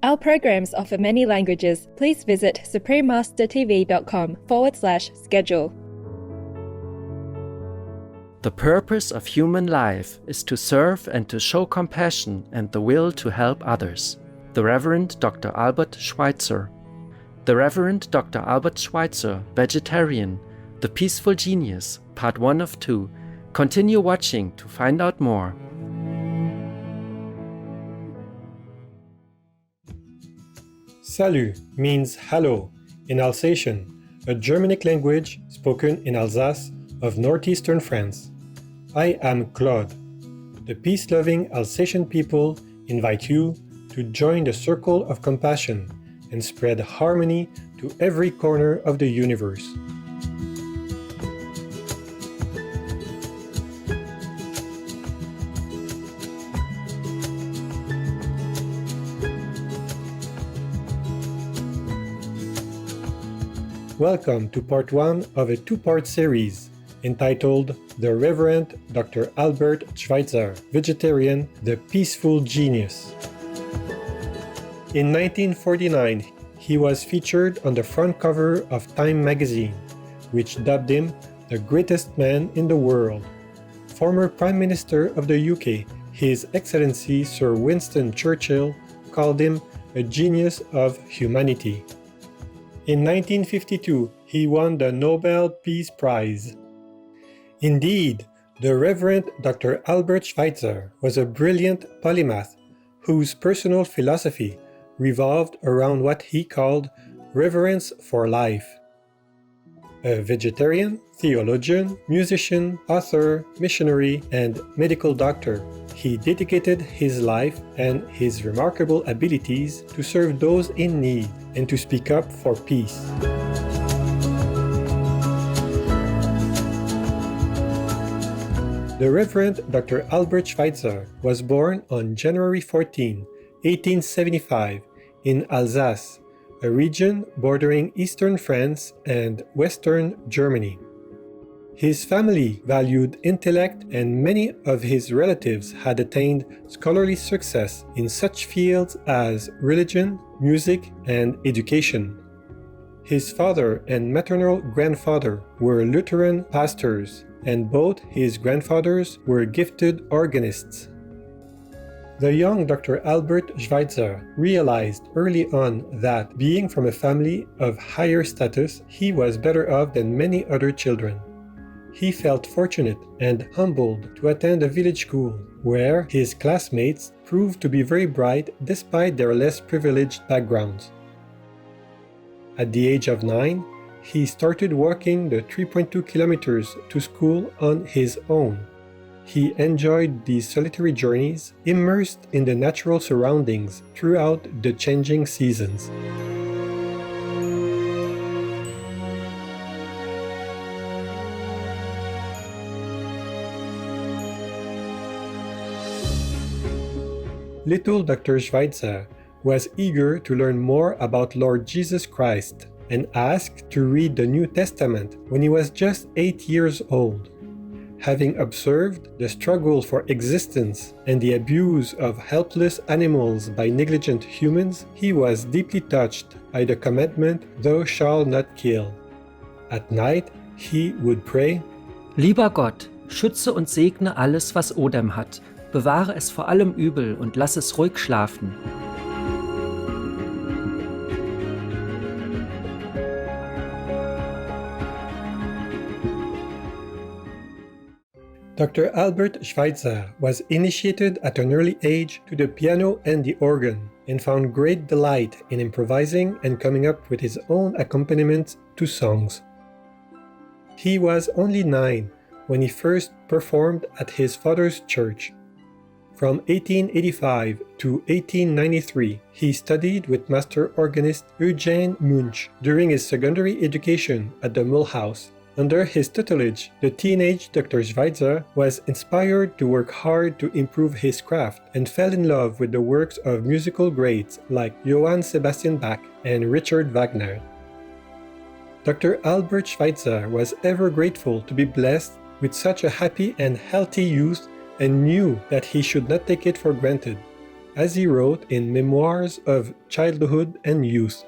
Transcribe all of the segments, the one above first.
Our programs offer many languages. Please visit suprememastertv.com/schedule. The purpose of human life is to serve and to show compassion and the will to help others. The Reverend Dr. Albert Schweitzer. The Reverend Dr. Albert Schweitzer, Vegetarian, The Peaceful Genius, Part 1 of 2. Continue watching to find out more. Salut means hello in Alsatian, a Germanic language spoken in Alsace of northeastern France. I am Claude. The peace-loving Alsatian people invite you to join the circle of compassion and spread harmony to every corner of the universe. Welcome to part 1 of a two-part series entitled The Reverend Dr. Albert Schweitzer, Vegetarian, The Peaceful Genius. In 1949, he was featured on the front cover of Time magazine, which dubbed him the greatest man in the world. Former Prime Minister of the UK, His Excellency Sir Winston Churchill, called him a genius of humanity. In 1952, he won the Nobel Peace Prize. Indeed, the Reverend Dr. Albert Schweitzer was a brilliant polymath whose personal philosophy revolved around what he called reverence for life. A vegetarian, theologian, musician, author, missionary, and medical doctor, he dedicated his life and his remarkable abilities to serve those in need and to speak up for peace. The Reverend Dr. Albert Schweitzer was born on January 14, 1875, in Alsace, a region bordering eastern France and western Germany. His family valued intellect, and many of his relatives had attained scholarly success in such fields as religion, music, and education. His father and maternal grandfather were Lutheran pastors, and both his grandfathers were gifted organists. The young Dr. Albert Schweitzer realized early on that, being from a family of higher status, he was better off than many other children. He felt fortunate and humbled to attend a village school, where his classmates proved to be very bright despite their less privileged backgrounds. At the age of 9, he started walking the 3.2 kilometers to school on his own. He enjoyed these solitary journeys, immersed in the natural surroundings throughout the changing seasons. Little Dr. Schweitzer was eager to learn more about Lord Jesus Christ and asked to read the New Testament when he was just 8 years old. Having observed the struggle for existence and the abuse of helpless animals by negligent humans, he was deeply touched by the commandment, "Thou shalt not kill." At night, he would pray, Lieber Gott, schütze und segne alles, was Odem hat. Bewahre es vor allem Übel und lass es ruhig schlafen. Dr. Albert Schweitzer was initiated at an early age to the piano and the organ, and found great delight in improvising and coming up with his own accompaniments to songs. He was only 9 when he first performed at his father's church. From 1885 to 1893, he studied with master organist Eugene Munch during his secondary education at the Mulhouse. Under his tutelage, the teenage Dr. Schweitzer was inspired to work hard to improve his craft and fell in love with the works of musical greats like Johann Sebastian Bach and Richard Wagner. Dr. Albert Schweitzer was ever grateful to be blessed with such a happy and healthy youth and knew that he should not take it for granted. as he wrote in Memoirs of Childhood and Youth.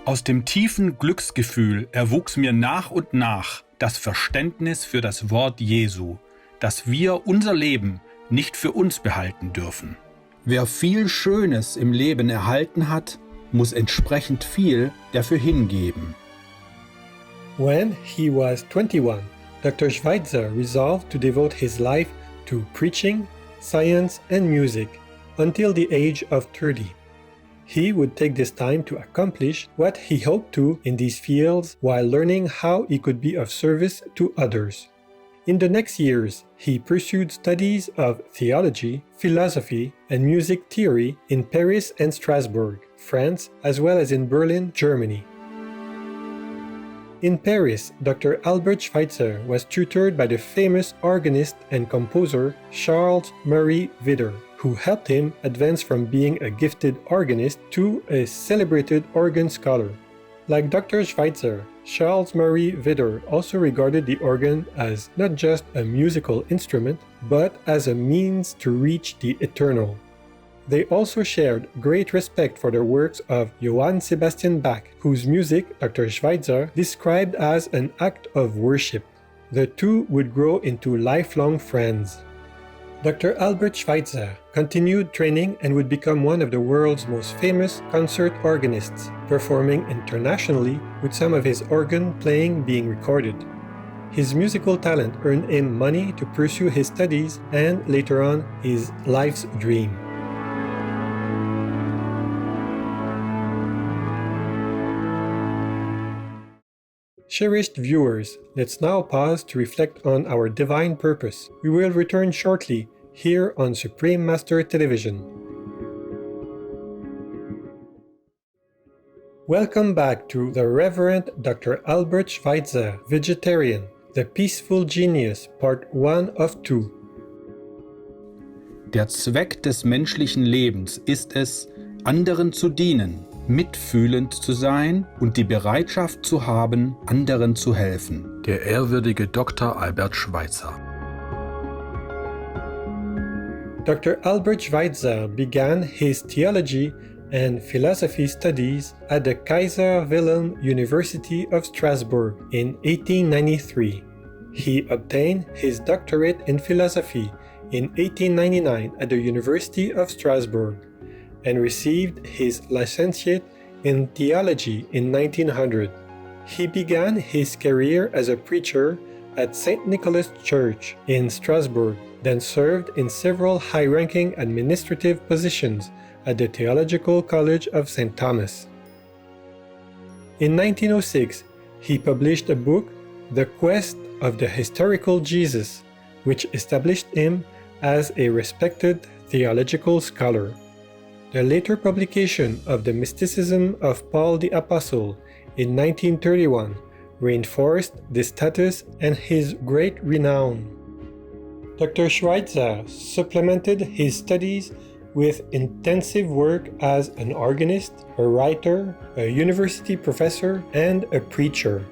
Aus dem tiefen Glücksgefühl erwuchs mir nach und nach das Verständnis für das Wort Jesu, dass wir unser Leben nicht für uns behalten dürfen. Wer viel Schönes im Leben erhalten hat, muss entsprechend viel dafür hingeben. When he was 21, Dr. Schweitzer resolved to devote his life to preaching, science, and music until the age of 30. He would take this time to accomplish what he hoped to in these fields while learning how he could be of service to others. In the next years, he pursued studies of theology, philosophy, and music theory in Paris and Strasbourg, France, as well as in Berlin, Germany. In Paris, Dr. Albert Schweitzer was tutored by the famous organist and composer Charles-Marie Widder, who helped him advance from being a gifted organist to a celebrated organ scholar. Like Dr. Schweitzer, Charles-Marie Widder also regarded the organ as not just a musical instrument, but as a means to reach the eternal. They also shared great respect for the works of Johann Sebastian Bach, whose music Dr. Schweitzer described as an act of worship. The two would grow into lifelong friends. Dr. Albert Schweitzer continued training and would become one of the world's most famous concert organists, performing internationally with some of his organ playing being recorded. His musical talent earned him money to pursue his studies and, later on, his life's dream. Cherished viewers, let's now pause to reflect on our divine purpose. We will return shortly here on Supreme Master Television. Welcome back to the Reverend Dr. Albert Schweitzer, Vegetarian, the Peaceful Genius, Part 1 of 2. Der Zweck des menschlichen Lebens ist es, anderen zu dienen, mitfühlend zu sein und die Bereitschaft zu haben, anderen zu helfen. Der ehrwürdige Dr. Albert Schweitzer. Dr. Albert Schweitzer began his theology and philosophy studies at the Kaiser Wilhelm University of Strasbourg in 1893. He obtained his doctorate in philosophy in 1899 at the University of Strasbourg and received his licentiate in theology in 1900. He began his career as a preacher at St. Nicholas Church in Strasbourg, then served in several high-ranking administrative positions at the Theological College of St. Thomas. In 1906, he published a book, The Quest of the Historical Jesus, which established him as a respected theological scholar. The later publication of The Mysticism of Paul the Apostle in 1931 reinforced this status and his great renown. Dr. Schweitzer supplemented his studies with intensive work as an organist, a writer, a university professor, and a preacher.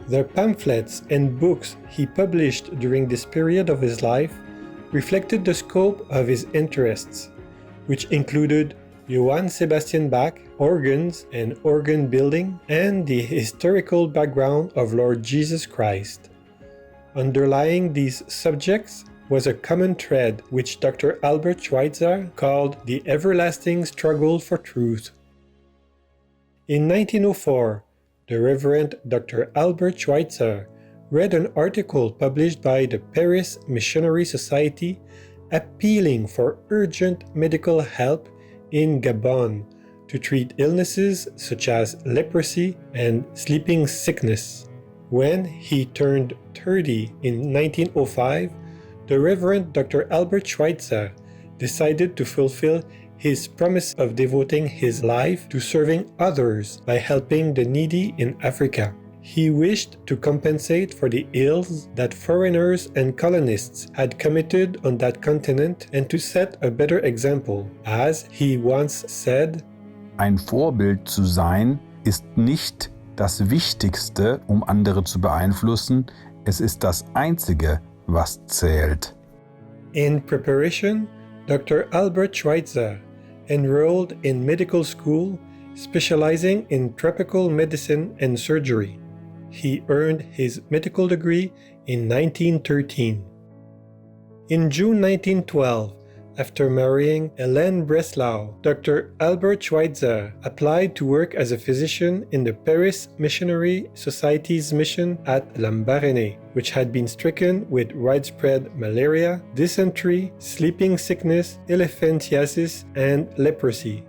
The pamphlets and books he published during this period of his life reflected the scope of his interests, which included Johann Sebastian Bach, organs and organ building, and the historical background of Lord Jesus Christ. Underlying these subjects was a common thread which Dr. Albert Schweitzer called the everlasting struggle for truth. In 1904, the Reverend Dr. Albert Schweitzer read an article published by the Paris Missionary Society appealing for urgent medical help in Gabon to treat illnesses such as leprosy and sleeping sickness. When he turned 30 in 1905, the Reverend Dr. Albert Schweitzer decided to fulfill his promise of devoting his life to serving others by helping the needy in Africa. He wished to compensate for the ills that foreigners and colonists had committed on that continent and to set a better example. As he once said, Ein Vorbild zu sein ist nicht das Wichtigste, um andere zu beeinflussen, es ist das Einzige, was zählt. In preparation, Dr. Albert Schweitzer enrolled in medical school, specializing in tropical medicine and surgery. He earned his medical degree in 1913. In June 1912, after marrying Hélène Breslau, Dr. Albert Schweitzer applied to work as a physician in the Paris Missionary Society's mission at Lambaréné, which had been stricken with widespread malaria, dysentery, sleeping sickness, elephantiasis, and leprosy.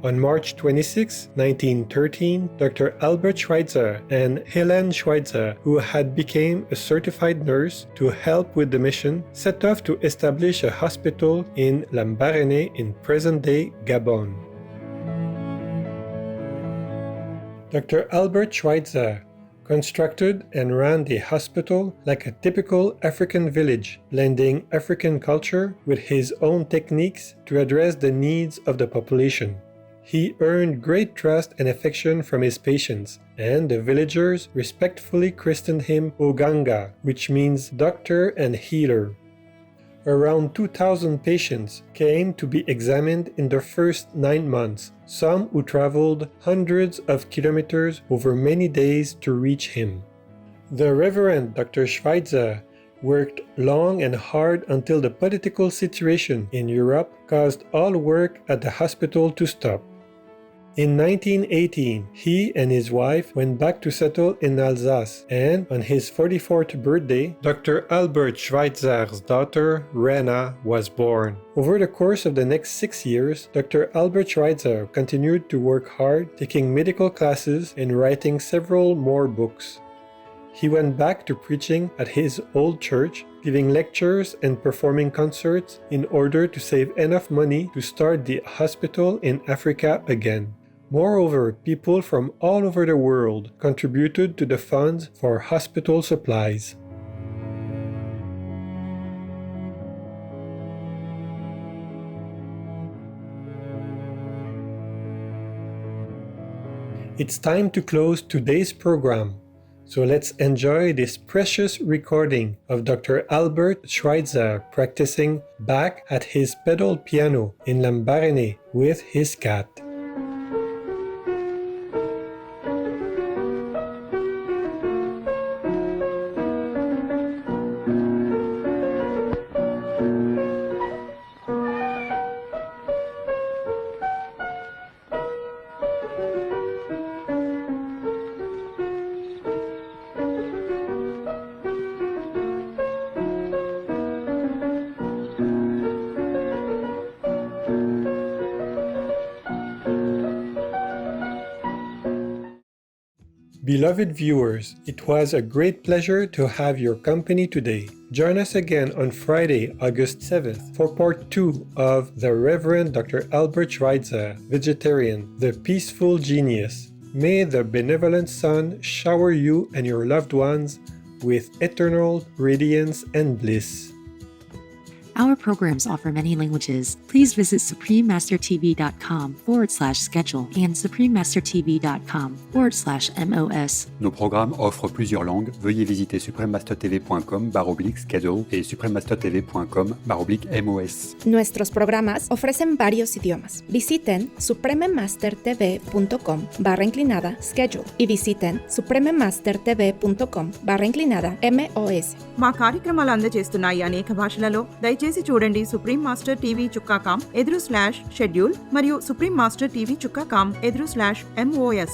On March 26, 1913, Dr. Albert Schweitzer and Hélène Schweitzer, who had become a certified nurse to help with the mission, set off to establish a hospital in Lambaréné in present-day Gabon. Dr. Albert Schweitzer constructed and ran the hospital like a typical African village, blending African culture with his own techniques to address the needs of the population. He earned great trust and affection from his patients, and the villagers respectfully christened him Oganga, which means doctor and healer. Around 2,000 patients came to be examined in the first 9 months, some who traveled hundreds of kilometers over many days to reach him. The Reverend Dr. Schweitzer worked long and hard until the political situation in Europe caused all work at the hospital to stop. In 1918, he and his wife went back to settle in Alsace, and on his 44th birthday, Dr. Albert Schweitzer's daughter, Rena, was born. Over the course of the next 6 years, Dr. Albert Schweitzer continued to work hard, taking medical classes and writing several more books. He went back to preaching at his old church, giving lectures and performing concerts in order to save enough money to start the hospital in Africa again. Moreover, people from all over the world contributed to the funds for hospital supplies. It's time to close today's program, so let's enjoy this precious recording of Dr. Albert Schweitzer practicing back at his pedal piano in Lambaréné with his cat. Beloved viewers, it was a great pleasure to have your company today. Join us again on Friday, August 7th for part 2 of the Reverend Dr. Albert Schweitzer, Vegetarian, the Peaceful Genius. May the benevolent sun shower you and your loved ones with eternal radiance and bliss. Our programs offer many languages. Please visit suprememastertv.com/schedule and suprememastertv.com/MOS. Nos programmes offrent plusieurs langues. Veuillez visiter suprememastertv.com/schedule et suprememastertv.com/MOS. Nuestros programas ofrecen varios idiomas. Visiten suprememastertv.com/schedule y visiten suprememastertv.com/MOS. మా కార్యక్రమాలు అందజేస్తున్నాయి అనేక భాషలలో. దయచేసి చూడండి suprememastertv.com/schedule మరియు suprememastertv.com/MOS.